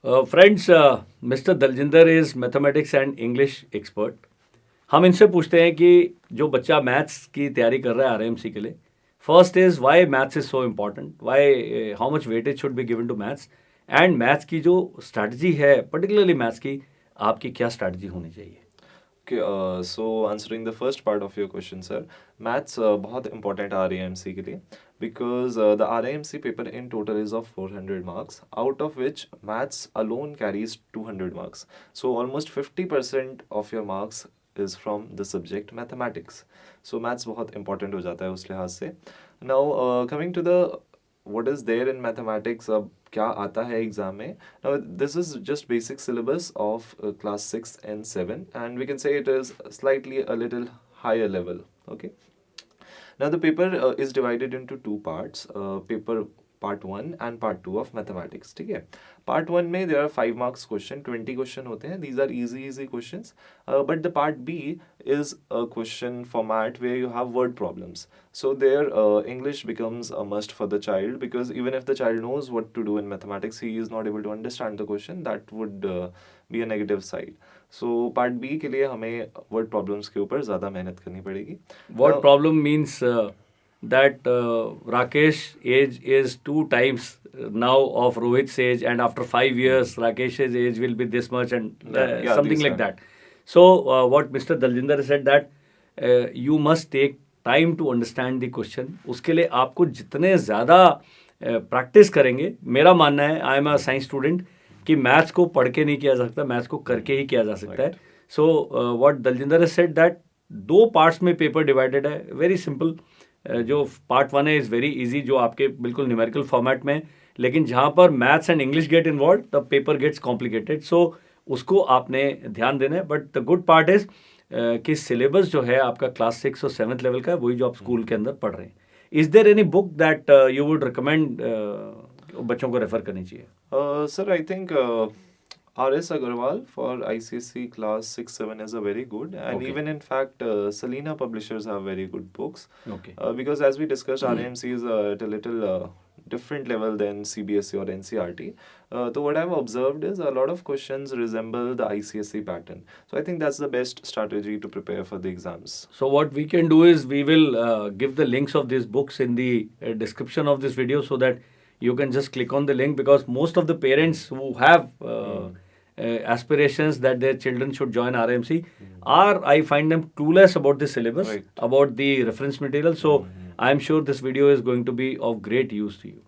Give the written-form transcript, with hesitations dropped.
Friends, mister Daljinder is mathematics and English expert. हम इनसे पूछते हैं कि जो बच्चा मैथ्स की तैयारी कर रहा है आरएमसी के लिए, first is why maths is so important, why how much weightage should be given to maths, and maths की जो स्ट्रैटेजी है पर्टिकुलरली मैथ्स की, आपकी क्या स्ट्रैटेजी होनी चाहिए. Okay, so answering the first part of your question, sir, maths बहुत important RIMC के लिए because the RIMC paper in total is of 400 marks, out of which maths alone carries 200 marks. So almost 50% of your marks is from the subject mathematics. So maths बहुत important हो जाता है उस लिहाज से. Now coming to the what is there in mathematics, अब क्या आता है एग्जाम में. Now this is just basic syllabus of class 6 and 7, and we can say it is slightly a little higher level. Okay, now the paper is divided into two parts, paper part 1 and part 2 of mathematics. ठीक है, part 1 में there are 5 marks question, 20 question होते हैं. These are easy questions, but the part B is a question format where you have word problems. So there English becomes a must for the child, because even if the child knows what to do in mathematics, he is not able to understand the question. That would be a negative side. So part B के लिए हमें word problems के ऊपर ज़्यादा मेहनत करनी पड़ेगी. What problem means that Rakesh age is 2 times now of Rohit's age, and after 5 years Rakesh's age will be this much, and something like that. So what Mr. Daljinder said, that you must take time to understand the question. उसके लिए आपको जितने ज़्यादा practice करेंगे, मेरा मानना है, I am a science student, कि मैथ्स को पढ़ के नहीं किया जा सकता, मैथ्स को करके ही किया जा सकता है. So what Daljinder has said that 2 parts में पेपर डिवाइडेड है, वेरी सिंपल. जो पार्ट 1 है इज़ वेरी इजी, जो आपके बिल्कुल न्यूमेरिकल फॉर्मेट में, लेकिन जहाँ पर maths and English get involve the paper gets complicated. So उसको आपने ध्यान देना है. But the good part is कि सिलेबस जो है आपका क्लास 6 और 7th लेवल का है, वही जो आप स्कूल के अंदर पढ़ रहे हैं. Is there any book that you would recommend बच्चों को रेफर करनी चाहिए? Sir, I think R.S. Agarwal for ICSE class 6-7 is a very good, and Okay. even in fact Salina publishers have very good books. Okay. Because as we discussed, RIMC is at a little different level than CBSE or NCRT. So what I've observed is a lot of questions resemble the ICSE pattern. So I think that's the best strategy to prepare for the exams. So what we can do is we will give the links of these books in the description of this video, so that you can just click on the link, because most of the parents who have aspirations that their children should join RMC are, I find them clueless about the syllabus, Right. about the reference material. So I am sure this video is going to be of great use to you.